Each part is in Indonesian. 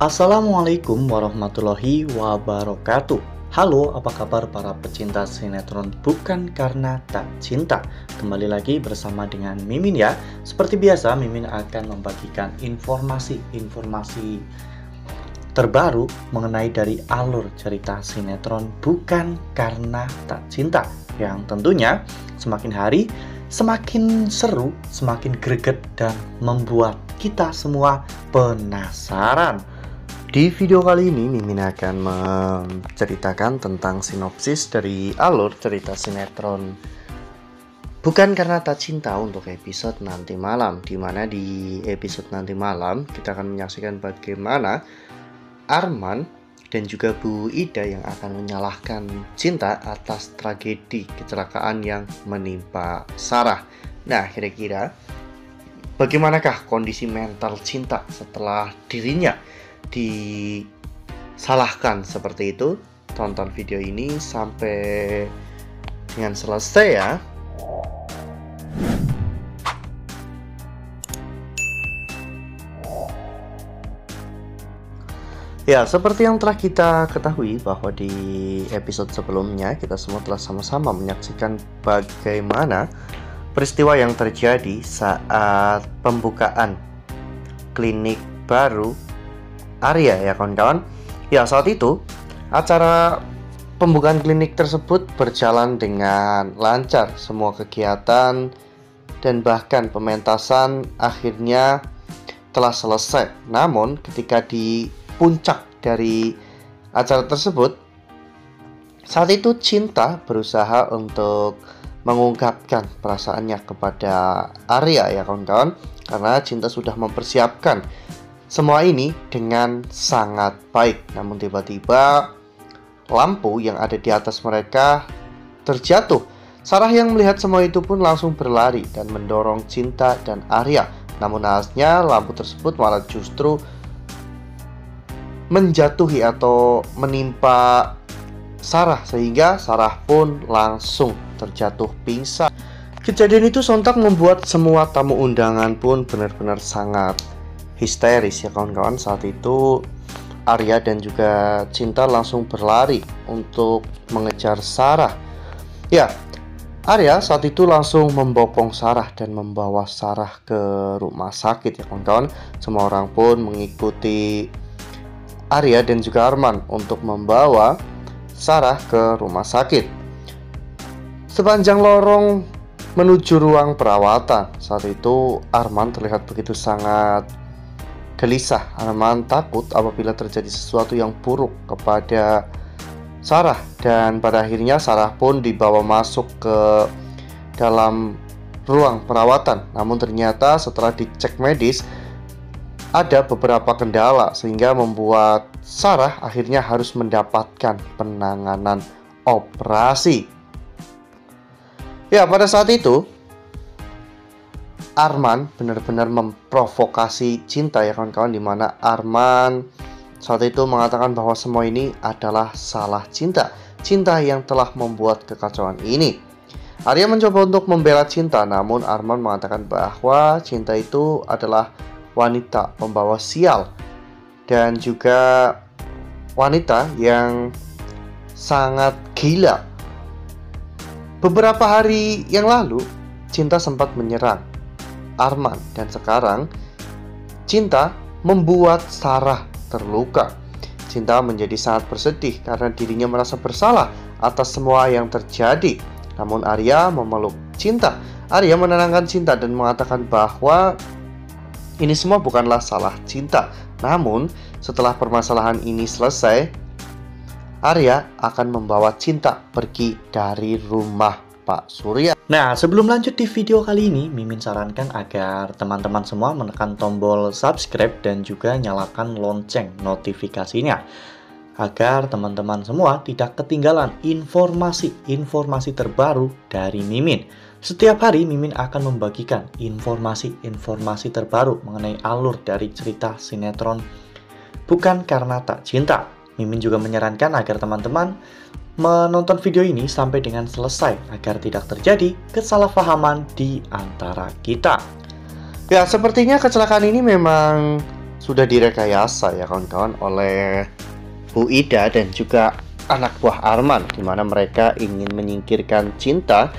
Assalamualaikum warahmatullahi wabarakatuh. Halo, apa kabar para pecinta sinetron Bukan Karena Tak Cinta? Kembali lagi bersama dengan Mimin ya. Seperti biasa, Mimin akan membagikan informasi-informasi terbaru mengenai dari alur cerita sinetron Bukan Karena Tak Cinta, yang tentunya semakin hari semakin seru, semakin greget, dan membuat kita semua penasaran. Di video kali ini, Mimin akan menceritakan tentang sinopsis dari alur cerita sinetron Bukan Karena Tak Cinta untuk episode nanti malam. Dimana di episode nanti malam kita akan menyaksikan bagaimana Arman dan juga Bu Ida yang akan menyalahkan Cinta atas tragedi kecelakaan yang menimpa Sarah. Nah, kira-kira bagaimanakah kondisi mental Cinta setelah dirinya disalahkan seperti itu? Tonton video ini sampai dengan selesai ya. Ya, seperti yang telah kita ketahui bahwa di episode sebelumnya kita semua telah sama-sama menyaksikan bagaimana peristiwa yang terjadi saat pembukaan klinik baru Arya ya kawan-kawan. Ya, saat itu acara pembukaan klinik tersebut berjalan dengan lancar. Semua kegiatan dan bahkan pementasan akhirnya telah selesai. Namun ketika di puncak dari acara tersebut, saat itu Cinta berusaha untuk mengungkapkan perasaannya kepada Arya ya kawan-kawan, karena Cinta sudah mempersiapkan semua ini dengan sangat baik. Namun tiba-tiba lampu yang ada di atas mereka terjatuh. Sarah yang melihat semua itu pun langsung berlari dan mendorong Cinta dan Arya. Namun nahasnya lampu tersebut malah justru menjatuhi atau menimpa Sarah, sehingga Sarah pun langsung terjatuh pingsan. Kejadian itu sontak membuat semua tamu undangan pun benar-benar sangat histeris ya kawan-kawan. Saat itu Arya dan juga Cinta langsung berlari untuk mengejar Sarah. Ya, Arya saat itu langsung membopong Sarah dan membawa Sarah ke rumah sakit ya kawan-kawan. Semua orang pun mengikuti Arya dan juga Arman untuk membawa Sarah ke rumah sakit. Sepanjang lorong menuju ruang perawatan, saat itu Arman terlihat begitu sangat gelisah. Arman takut apabila terjadi sesuatu yang buruk kepada Sarah, dan pada akhirnya Sarah pun dibawa masuk ke dalam ruang perawatan. Namun ternyata setelah dicek medis ada beberapa kendala sehingga membuat Sarah akhirnya harus mendapatkan penanganan operasi. Ya, pada saat itu Arman benar-benar memprovokasi Cinta ya kawan-kawan, dimana Arman saat itu mengatakan bahwa semua ini adalah salah Cinta yang telah membuat kekacauan ini. Arya mencoba untuk membela Cinta, namun Arman mengatakan bahwa Cinta itu adalah wanita pembawa sial dan juga wanita yang sangat gila. Beberapa hari yang lalu Cinta sempat menyerang Arman, dan sekarang Cinta membuat Sarah terluka. Cinta menjadi sangat bersedih karena dirinya merasa bersalah atas semua yang terjadi. Namun Arya memeluk Cinta. Arya menenangkan Cinta dan mengatakan bahwa ini semua bukanlah salah Cinta. Namun setelah permasalahan ini selesai, Arya akan membawa Cinta pergi dari rumah Pak Surya. Nah, sebelum lanjut di video kali ini, Mimin sarankan agar teman-teman semua menekan tombol subscribe dan juga nyalakan lonceng notifikasinya, agar teman-teman semua tidak ketinggalan informasi terbaru dari Mimin. Setiap hari Mimin akan membagikan informasi terbaru mengenai alur dari cerita sinetron Bukan Karena Tak Cinta. Mimin juga menyarankan agar teman-teman menonton video ini sampai dengan selesai agar tidak terjadi kesalahpahaman di antara kita. Ya, sepertinya kecelakaan ini memang sudah direkayasa ya kawan-kawan oleh Bu Ida dan juga anak buah Arman, di mana mereka ingin menyingkirkan Cinta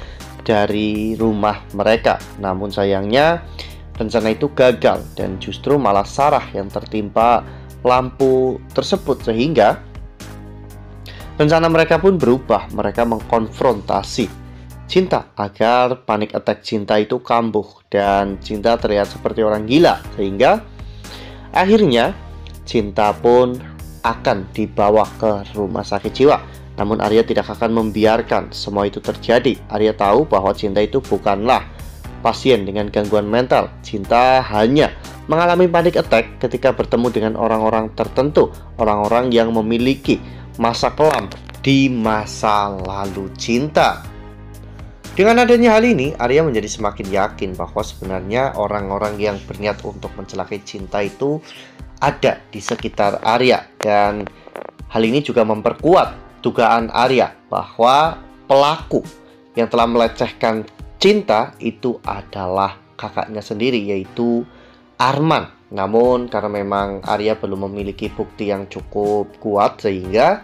dari rumah mereka. Namun sayangnya rencana itu gagal dan justru malah Sarah yang tertimpa lampu tersebut, sehingga rencana mereka pun berubah. Mereka mengkonfrontasi Cinta agar panic attack Cinta itu kambuh dan Cinta terlihat seperti orang gila, sehingga akhirnya Cinta pun akan dibawa ke rumah sakit jiwa. Namun Arya tidak akan membiarkan semua itu terjadi. Arya tahu bahwa Cinta itu bukanlah pasien dengan gangguan mental. Cinta hanya mengalami panic attack ketika bertemu dengan orang-orang tertentu, orang-orang yang memiliki masa kelam di masa lalu Cinta. Dengan adanya hal ini, Arya menjadi semakin yakin bahwa sebenarnya orang-orang yang berniat untuk mencelakai Cinta itu ada di sekitar Arya, dan hal ini juga memperkuat dugaan Arya bahwa pelaku yang telah melecehkan Cinta itu adalah kakaknya sendiri, yaitu Arman. Namun karena memang Arya belum memiliki bukti yang cukup kuat, sehingga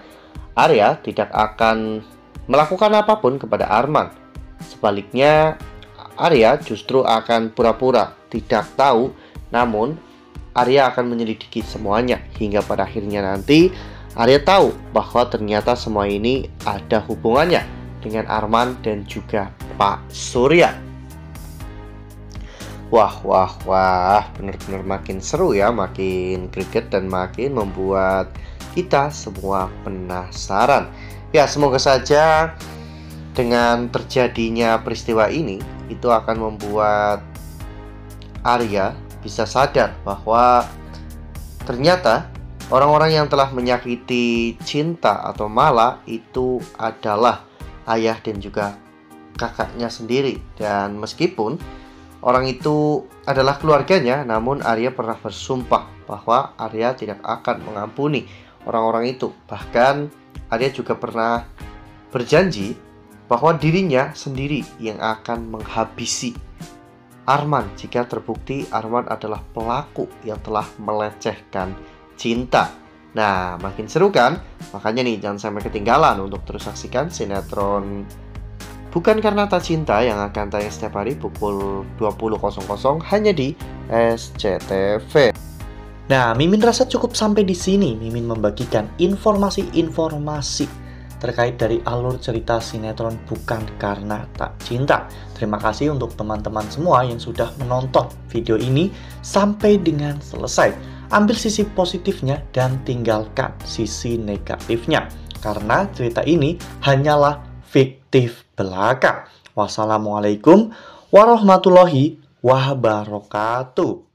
Arya tidak akan melakukan apapun kepada Arman. Sebaliknya, Arya justru akan pura-pura tidak tahu, namun Arya akan menyelidiki semuanya hingga pada akhirnya nanti Arya tahu bahwa ternyata semua ini ada hubungannya dengan Arman dan juga Pak Surya. Wah, benar-benar makin seru ya, makin greget dan makin membuat kita semua penasaran. Ya, semoga saja dengan terjadinya peristiwa ini itu akan membuat Arya bisa sadar bahwa ternyata orang-orang yang telah menyakiti Cinta atau Mala itu adalah ayah dan juga kakaknya sendiri. Dan meskipun orang itu adalah keluarganya, namun Arya pernah bersumpah bahwa Arya tidak akan mengampuni orang-orang itu. Bahkan Arya juga pernah berjanji bahwa dirinya sendiri yang akan menghabisi Arman jika terbukti Arman adalah pelaku yang telah melecehkan Cinta. Nah, makin seru kan? Makanya nih, jangan sampai ketinggalan untuk terus saksikan sinetron Bukan Karena Tak Cinta yang akan tayang setiap hari pukul 20.00 hanya di SCTV. Nah, Mimin rasa cukup sampai di sini. Mimin membagikan informasi-informasi terkait dari alur cerita sinetron Bukan Karena Tak Cinta. Terima kasih untuk teman-teman semua yang sudah menonton video ini sampai dengan selesai. Ambil sisi positifnya dan tinggalkan sisi negatifnya, karena cerita ini hanyalah fiktif belaka. Wassalamualaikum warahmatullahi wabarakatuh.